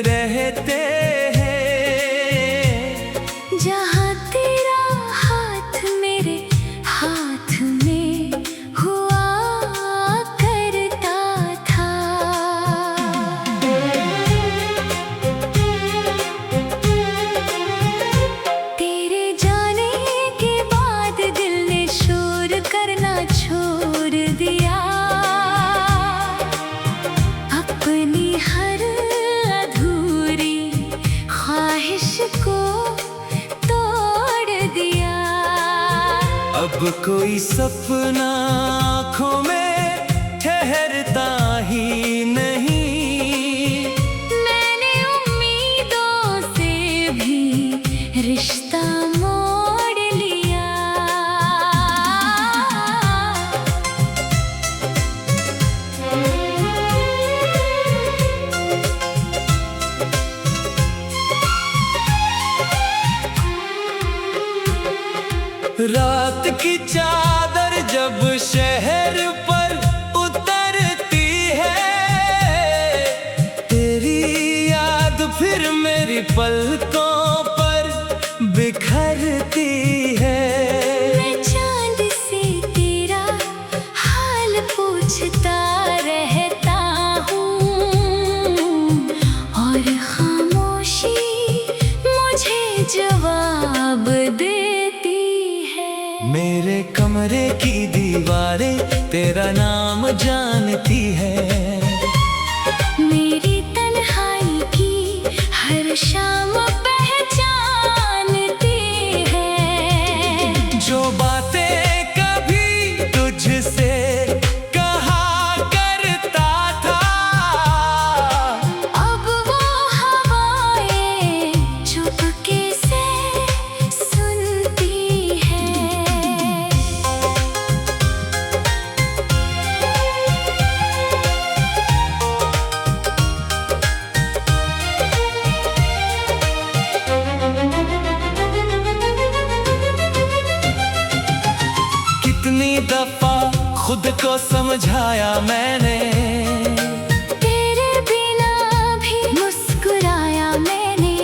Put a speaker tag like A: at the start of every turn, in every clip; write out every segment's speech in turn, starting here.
A: रहते हैं।
B: जहाँ तेरा हाथ मेरे हाथ में हुआ करता था। तेरे जाने के बाद दिल ने शोर करना छोड़ दिया। अपनी हर अधूरी ख्वाहिश को तोड़ दिया।
A: अब कोई सपना आँखों में ठहरता ही नहीं।
B: मैंने उम्मीदों से भी रिश्ता मोड़ लिया।
A: रात की चादर जब शहर पर उतरती है, तेरी याद फिर मेरी पलकों पर बिखरती है।
B: मैं चांद से तेरा हाल पूछता रहता हूँ और खामोशी मुझे जवाब देती है।
A: मेरे कमरे की दीवारें तेरा नाम जानती है।
B: मेरी तन्हाई की हर शाम पहचानती है।
A: जो बातें कभी तुझसे कहा करता था,
B: अब वो हवाएं चुपके से सुनती है।
A: कितनी दफा खुद को समझाया मैंने,
B: तेरे बिना भी मुस्कुराया मैंने।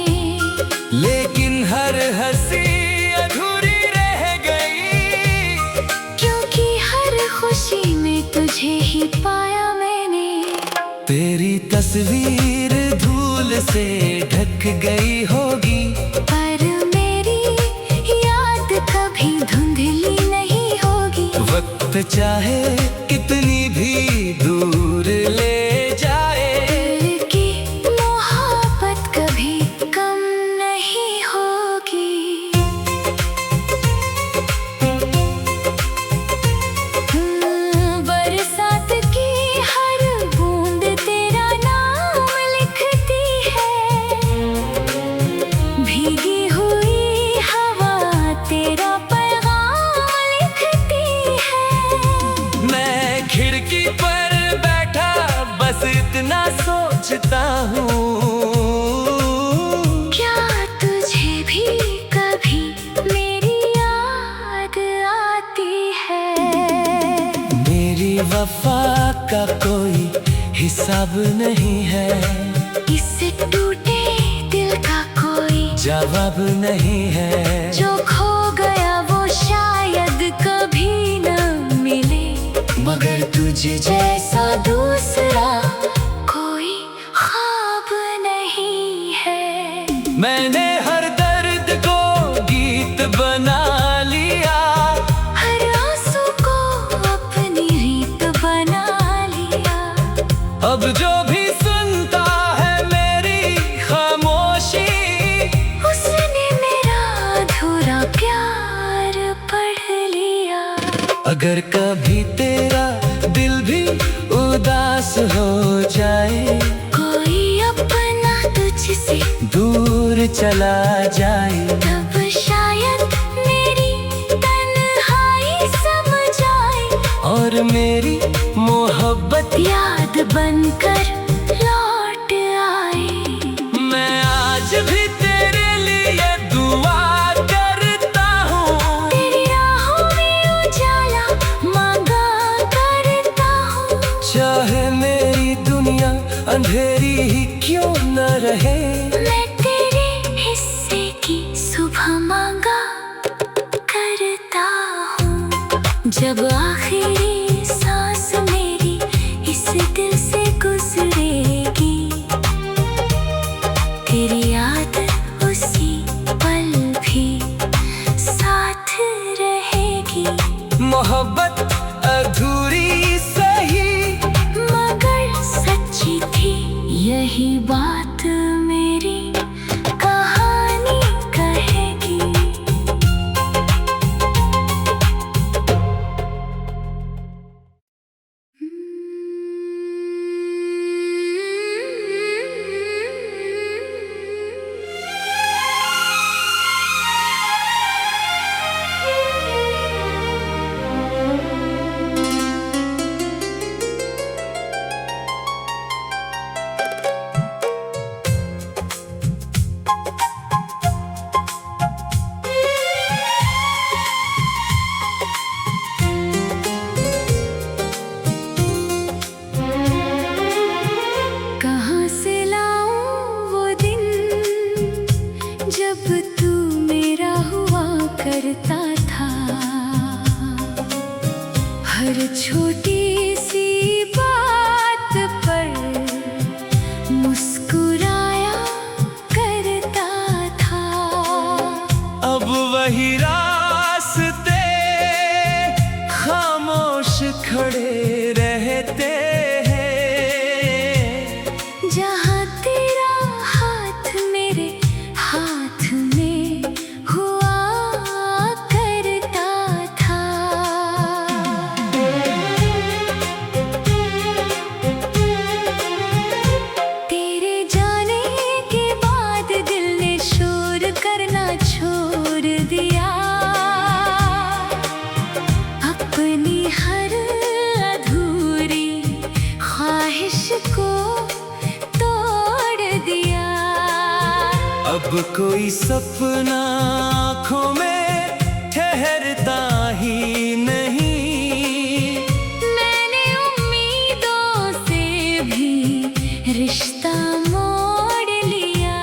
A: लेकिन हर हंसी अधूरी रह गई।
B: क्योंकि हर खुशी में तुझे ही पाया मैंने।
A: तेरी तस्वीर धूल से ढक गई होगी,
B: पर मेरी याद कभी धुंधली नहीं होगी।
A: वक्त चाहे कितनी भी दूर ले जाए,
B: दिल की मोहब्बत कभी कम नहीं होगी। बरसात की हर बूंद तेरा नाम लिखती है। भीगी हुई हवा तेरा पैगाम लिखती है।
A: मैं खिड़की पर बैठा बस इतना सोचता हूँ,
B: क्या तुझे भी कभी मेरी याद आती है?
A: मेरी वफा का कोई हिसाब नहीं है।
B: इस टूटे दिल का कोई
A: जवाब नहीं है।
B: जो खो गया वो शायद कभी न मिले।
A: मगर तुझे
B: जैसा दूसरा कोई ख्वाब नहीं है।
A: मैंने हर दर्द को गीत बना लिया,
B: हर आंसू को अपनी रीत बना लिया।
A: अब जो भी सुनता है मेरी खामोशी,
B: उसने मेरा अधूरा प्यार पढ़ लिया।
A: अगर कभी तेरा दिल भी उदास हो जाए,
B: कोई अपना तुझसे
A: दूर चला जाए,
B: तब शायद मेरी तन्हाई समझ आए
A: और मेरी मोहब्बत
B: याद बनकर लौट आए।
A: मैं आज भी तेरे लिए दुआ करता हूँ।
B: तेरी राहों में उजाला मांगा करता हूँ।
A: चाहे मेरी दुनिया अंधेरी ही क्यों न रहे।
B: मैं तेरे हिस्से की सुबह मांगा करता हूँ, जब आखिरी सांस मेरी इस दिल से गुजरेगी, तेरी याद उसी पल भी साथ रहेगी।
A: मोहब्बत अधूरी सही
B: मगर सच्ची थी यही बात मेरी कहानी कहेगी। कहाँ से लाऊं वो दिन जब तू मेरा हुआ करता था, हर छोटी सी बात पर मुस्कुराया करता था।
A: अब वही रास्ते खामोश खड़े रहते हैं,
B: जहाँ तेरा हाथ मेरे हाथ में हुआ करता था। तेरे जाने के बाद दिल ने शोर करना छोड़ दिया, अपनी हर अधूरी ख्वाहिश को तोड़ दिया।
A: अब कोई सपना आँखों में ठहरता ही नहीं,
B: मैंने उम्मीदों से भी रिश्ता मोड़ लिया।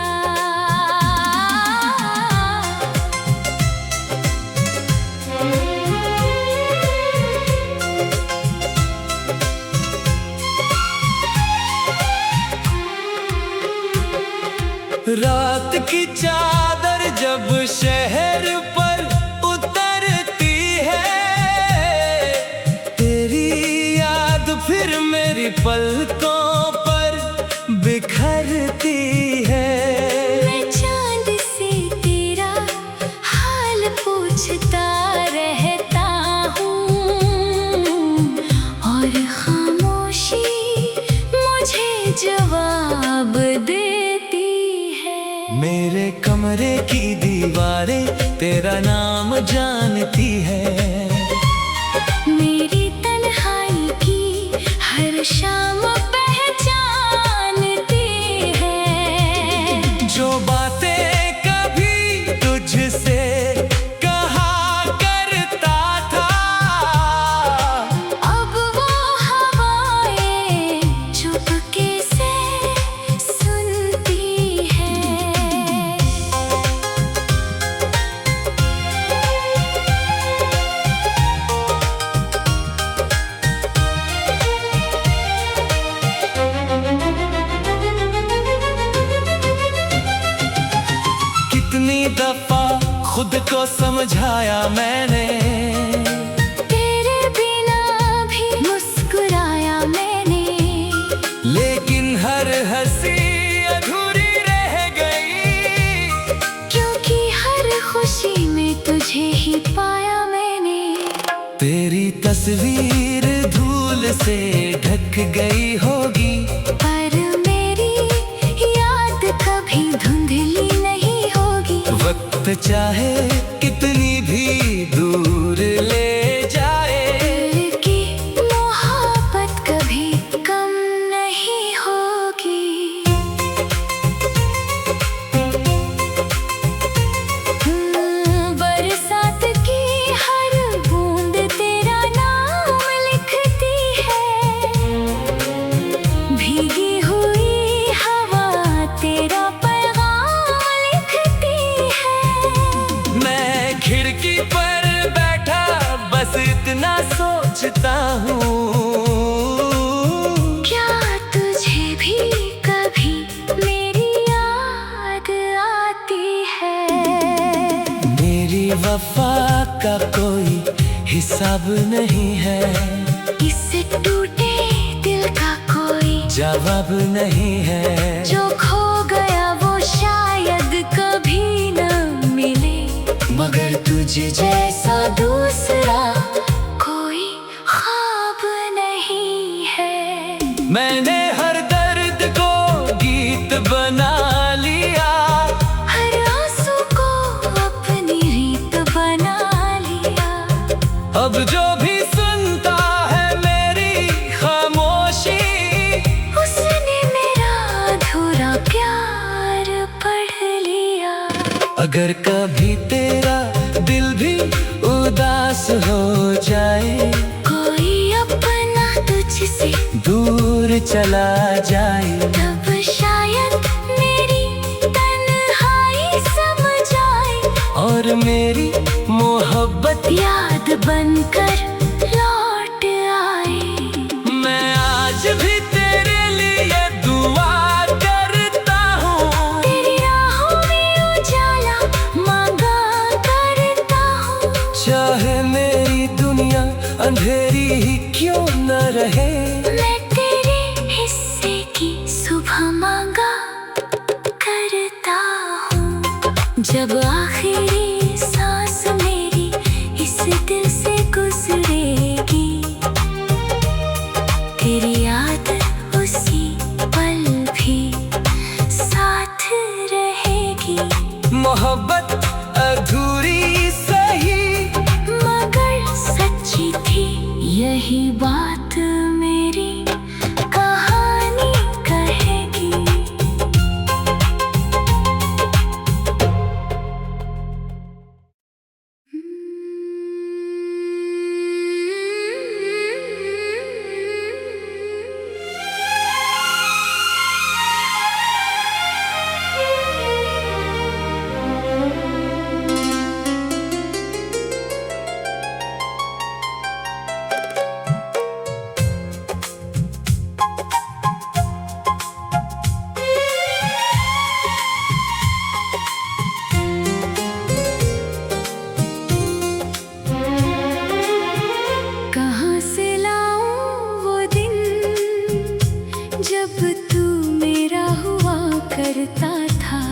A: रात की चादर जब शहर पर उतरती है, तेरी याद फिर मेरी पलकों पर बिखरती है।
B: मैं चांद से तेरा हाल पूछता रहता हूँ, और खामोशी मुझे जवाब देती है।
A: मेरे कमरे की दीवारें तेरा नाम जानती है,
B: मेरी तन्हाई की हर शाम पहचानती है।
A: जो बातें कभी तुझसे कहा करता था,
B: अब वो हवाएं चुपके से सुनती है।
A: कितनी दफा खुद को समझाया मैंने,
B: तेरे बिना भी मुस्कुराया मैंने,
A: लेकिन हर हंसी अधूरी रह गई,
B: क्योंकि हर खुशी में तुझे ही पाया मैंने।
A: तेरी तस्वीर धूल से ढक गई होगी,
B: पर मेरी याद कभी धुंधली नहीं होगी।
A: वक्त चाहे कितनी भी दूर ले जाए,
B: दिल की मोहब्बत कभी कम नहीं होगी। बरसात की हर बूंद तेरा नाम लिखती है, भीगी हुई हवा तेरा
A: सोचता हूँ।
B: क्या तुझे भी कभी मेरी याद आती है?
A: मेरी वफा का कोई हिसाब नहीं है,
B: इस टूटे दिल का कोई
A: जवाब नहीं है।
B: जो खो गया वो शायद कभी न मिले,
A: मगर तुझे
B: जैसा दूसरा कोई ख्वाब नहीं है।
A: मैंने हर दर्द को गीत बना लिया,
B: हर आंसू को अपनी रीत बना लिया।
A: अब जो भी सुनता है मेरी खामोशी,
B: उसने मेरा अधूरा प्यार पढ़ लिया।
A: अगर कभी तेरा दिल भी उदास हो जाए,
B: कोई अपना तुझसे
A: दूर चला जाए,
B: तब शायद मेरी तन्हाई समझ आए,
A: और मेरी मोहब्बत
B: याद बनकर लौट आए।
A: मैं आज भी तेरे लिए दुआ करता हूँ,
B: तेरी राहों में उजाला मांगा करता हूँ।
A: चाहे मेरी दुनिया अंधेरी ही क्यों न रहे।
B: मैं तेरे हिस्से की सुबह मांगा करता हूँ। जब आखिरी सांस मेरी इस दिल से गुजरेगी, तेरी याद उसी पल भी साथ रहेगी।
A: मोहब्बत अधूरी सही,
B: मगर सच्ची थी यही बात मेरी कहानी कहेगी। कहाँ से लाऊं वो दिन जब तू मेरा हुआ करता था।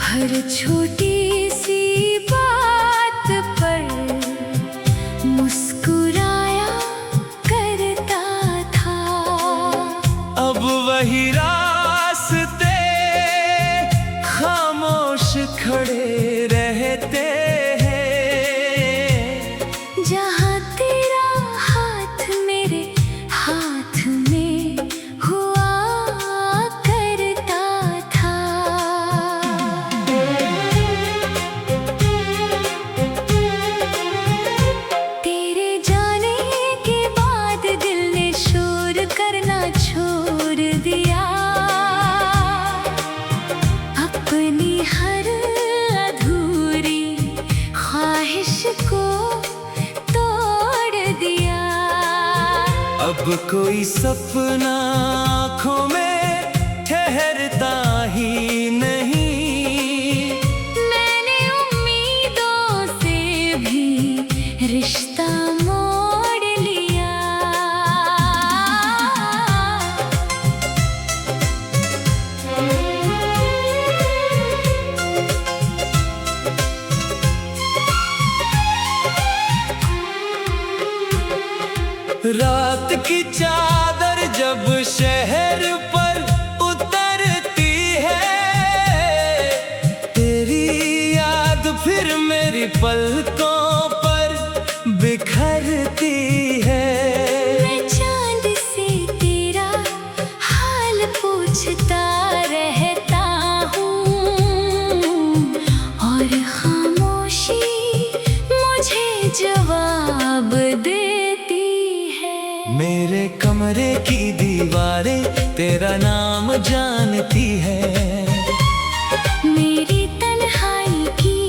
B: हर छोटी सी बात पर मुस्कुराया करता था।
A: अब वही रास्ते खामोश खड़े रहते हैं,
B: जहाँ तेरा हाथ मेरे हाथ में हुआ करता था। तेरे जाने के बाद दिल ने शोर करना छोड़ दिया। अपनी हर अधूरी ख्वाहिश को तोड़ दिया।
A: अब कोई सपना आँखों में ठहरता ही नहीं।
B: मैंने उम्मीदों से भी रिश्ता मोड़ लिया।
A: रात की चादर जब शहर पर उतरती है, तेरी याद फिर मेरी पलकों पर बिखरती है।
B: मैं चांद से तेरा हाल पूछता रहता हूँ, और खामोशी मुझे जवाब देती है।
A: मेरे कमरे की दीवारें तेरा नाम जानती है,
B: मेरी तन्हाई की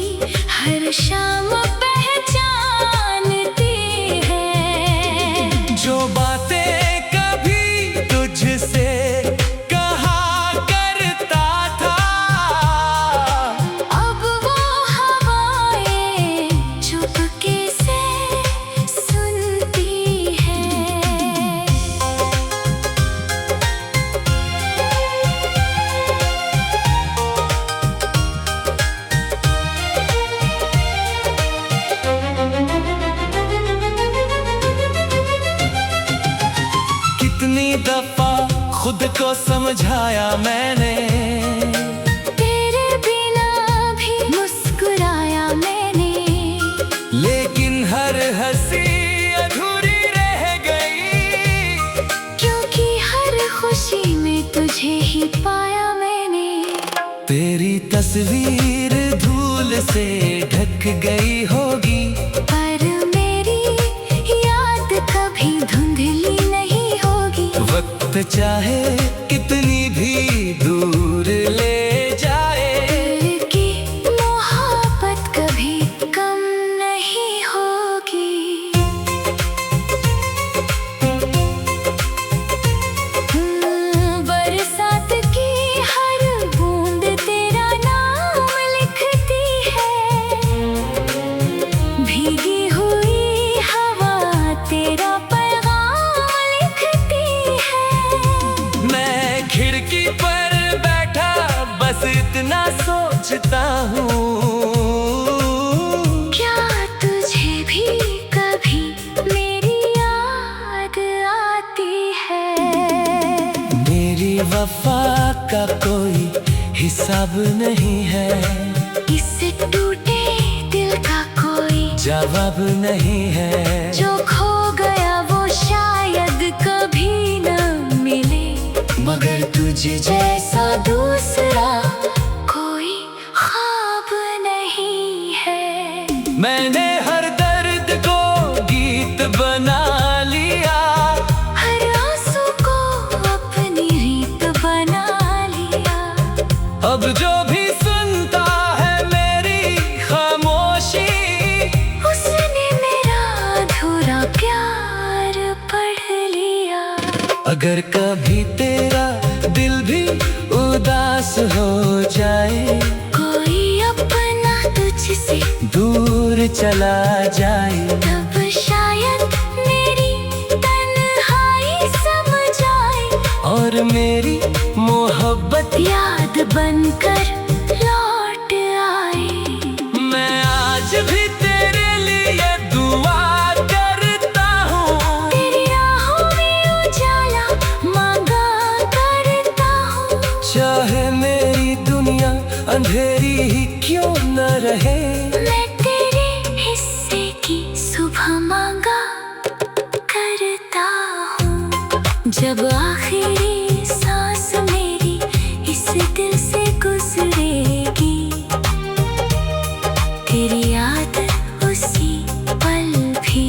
B: हर शाम पहचानती
A: समझाया मैंने,
B: तेरे बिना भी मुस्कुराया मैंने,
A: लेकिन हर हंसी अधूरी रह गई,
B: क्योंकि हर खुशी में तुझे ही पाया मैंने।
A: तेरी तस्वीर धूल से ढक गई होगी,
B: पर मेरी याद कभी धुंधली नहीं होगी।
A: वक्त चाहे कितनी भी दूर ले जाए,
B: कि मोहब्बत कभी कम नहीं होगी। बरसात की हर बूंद तेरा नाम लिखती है, भीगी हुई हवा तेरा पैगाम लिखती है।
A: मैं खिड़की पर बैठा बस इतना सोचता हूँ,
B: क्या तुझे भी कभी मेरी याद आती है?
A: मेरी वफा का कोई हिसाब नहीं है,
B: इस टूटे दिल का कोई
A: जवाब नहीं है।
B: जो खो गया वो शायद कभी न मिले,
A: मगर तुझे
B: जैसा दूसरा कोई ख्वाब नहीं है।
A: मैंने हर दर्द को गीत बना लिया,
B: हर आंसू को अपनी रीत बना लिया।
A: अब जो भी सुनता है मेरी खामोशी,
B: उसने मेरा अधूरा प्यार पढ़ लिया।
A: अगर कभी तेरा दिल भी उदास हो जाए,
B: कोई अपना तुझसे
A: दूर चला जाए,
B: तब शायद मेरी तन्हाई समझ आए,
A: और मेरी मोहब्बत
B: याद बनकर लौट आए।
A: मैं आज भी तेरे लिए दुआ करता हूँ,
B: तेरी राहों में उजाला मांगा करता हूँ।
A: चाहे मेरी दुनिया अंधेरी ही क्यों न रहे,
B: मैं तेरे हिस्से की सुबह मांगा करता हूँ। जब आखिरी सांस मेरी इस दिल से गुजरेगी, तेरी याद उसी पल भी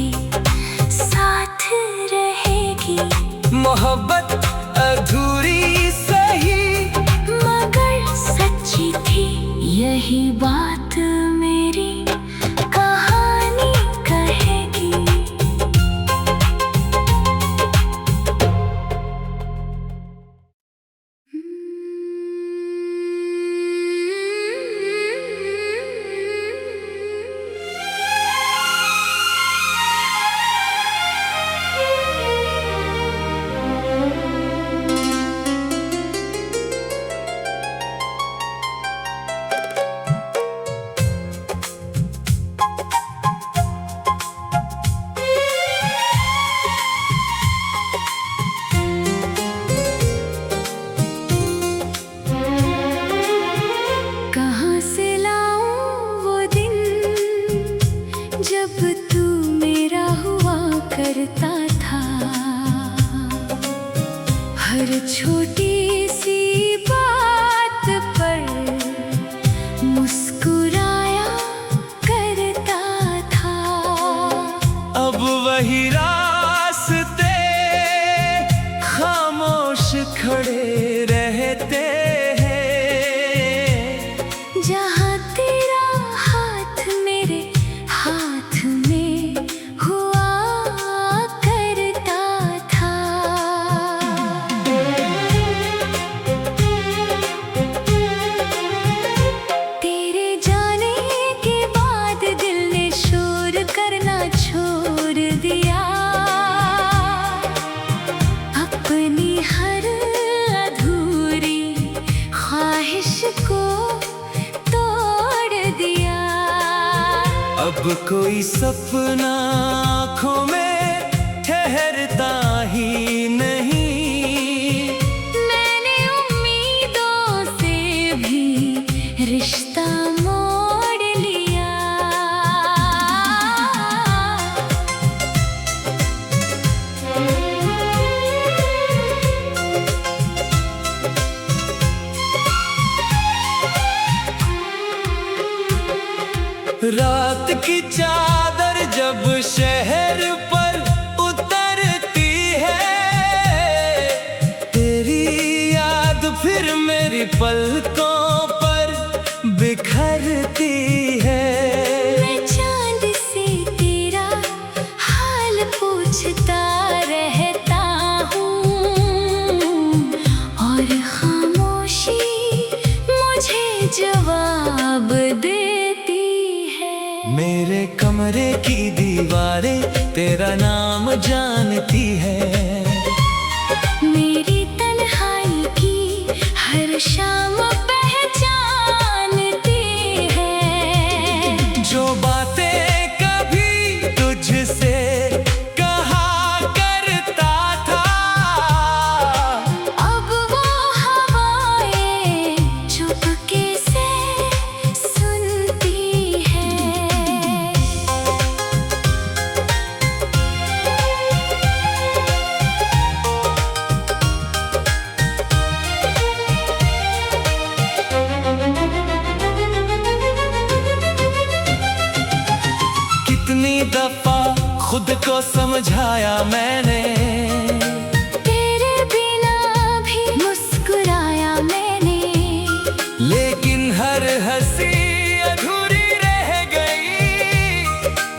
B: साथ रहेगी।
A: मोहब्बत अधूरी सही,
B: मगर सच्ची थी यही बात मेरी कहानी कहेगी। कहाँ से लाऊं वो दिन जब तू मेरा हुआ करता था। हर छोटी सी बात पर मुस्कुराया करता था।
A: अब वही रास्ते खामोश खड़े रहते हैं,
B: जहाँ तेरा हाथ मेरे हाथ में हुआ करता था। तेरे जाने के बाद दिल ने शोर करना छोड़ दिया, अपनी हर अधूरी ख्वाहिश को तोड़ दिया।
A: अब कोई सपना आँखों में ठहरता ही नहीं,
B: मैंने
A: रात की चादर जब शहर पर उतरती है, तेरी याद फिर मेरी पलकों पर बिखरती है।
B: मैं चांद से तेरा हाल पूछता रहता हूँ और खामोशी मुझे जवाब देती है।
A: मेरे कमरे की दीवारें तेरा नाम जानती है।
B: मेरी तन्हाई की हर शाम पहचानती है।
A: जो बातें कभी तुझसे कहा करता था,
B: अब वो हवाएं चुपके से सुनती है।
A: कितनी दफा खुद को समझाया मैंने,
B: तेरे बिना भी मुस्कुराया मैंने,
A: लेकिन हर हंसी अधूरी रह गई,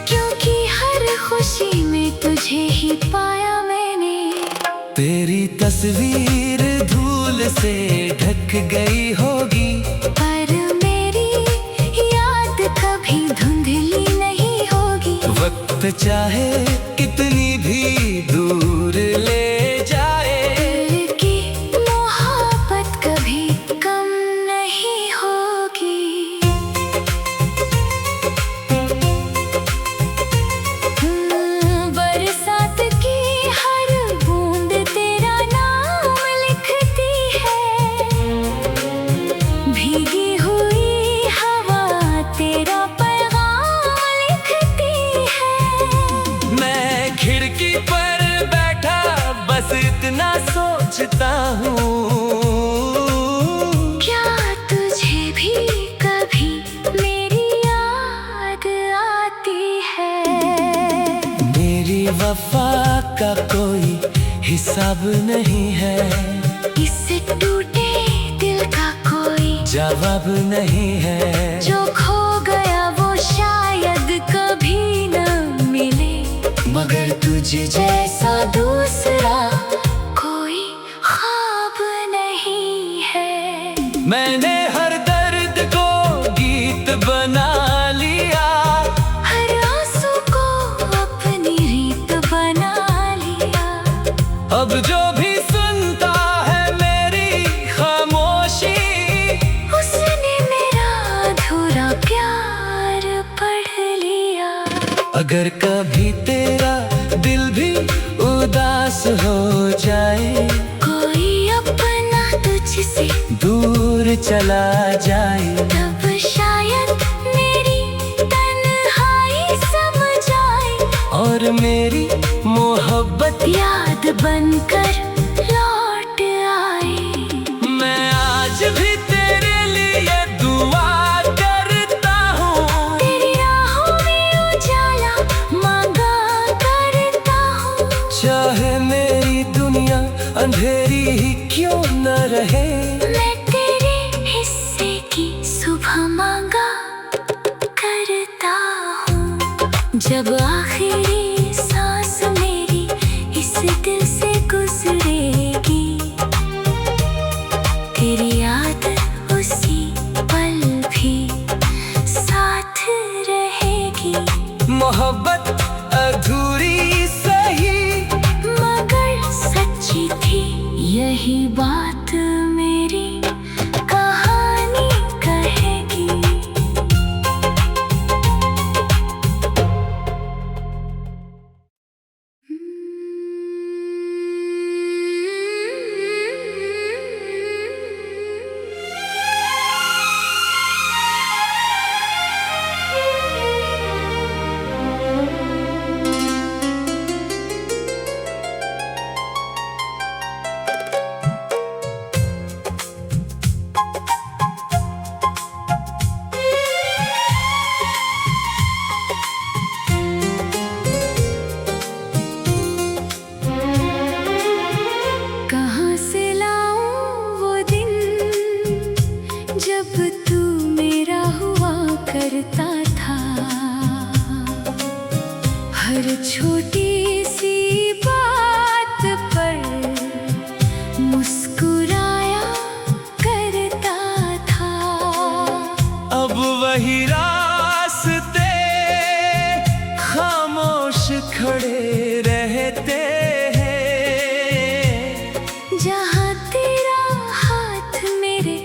B: क्योंकि हर खुशी में तुझे ही पाया मैंने।
A: तेरी तस्वीर धूल से ढक गई होगी,
B: पर मेरी याद कभी धुंधली नहीं होगी।
A: वक्त चाहे कितनी भी दूर ले जाए,
B: दिल की मोहब्बत कभी कम नहीं होगी। बरसात की हर बूंद तेरा नाम लिखती है, भीगी हुई हवा तेरा पैगाम लिखती है।
A: मैं खिड़की पर बैठा बस इतना सोचता हूँ,
B: क्या तुझे भी कभी मेरी याद आती है?
A: मेरी वफा का कोई हिसाब नहीं है,
B: इस टूटे दिल का कोई
A: जवाब नहीं है।
B: जो खो गया वो शायद कभी न मिले,
A: मगर तुझे
B: जैसा दूसरा कोई ख्वाब नहीं है।
A: मैंने हर दर्द को गीत बना लिया,
B: हर आंसू को अपनी रीत बना लिया।
A: अब जो भी सुनता है मेरी खामोशी,
B: उसने मेरा अधूरा प्यार पढ़ लिया।
A: अगर कभी तेरा दिल भी उदास हो जाए,
B: कोई अपना तुझसे
A: दूर चला जाए,
B: तब शायद मेरी तन्हाई समझ आए
A: और मेरी मोहब्बत
B: याद बनकर लौट आए।
A: मैं आज भी तेरे लिए दुआ करता हूँ,
B: तेरी राहों में उजाला मांगा करता हूँ।
A: चाहे मेरी दुनिया अंधेरी ही क्यों न रहे,
B: मैं तेरे हिस्से की सुबह मांगा करता हूँ। जब आखिरी सांस मेरी इस दिल से गुजरेगी, तेरी याद उसी पल भी साथ रहेगी।
A: मोहब्बत अधूरी सही
B: मगर सच्ची थी यही बात मेरी कहानी कहेगी। छोटी सी बात पर मुस्कुराया करता था।
A: अब वही रास्ते खामोश खड़े रहते हैं,
B: जहाँ तेरा हाथ मेरे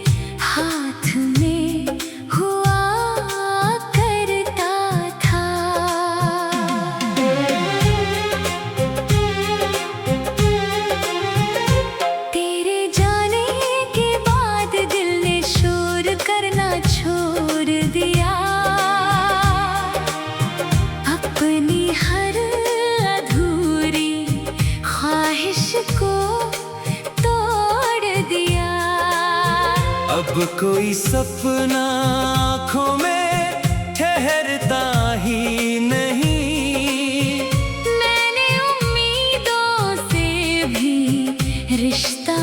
B: हाथ में हुआ करता था। तेरे जाने के बाद दिल ने शोर करना छोड़ दिया, अपनी हर अधूरी ख्वाहिश को तोड़ दिया।
A: अब कोई सपना आँखों में ठहरता ही नहीं,
B: मैंने उम्मीदों से भी रिश्ता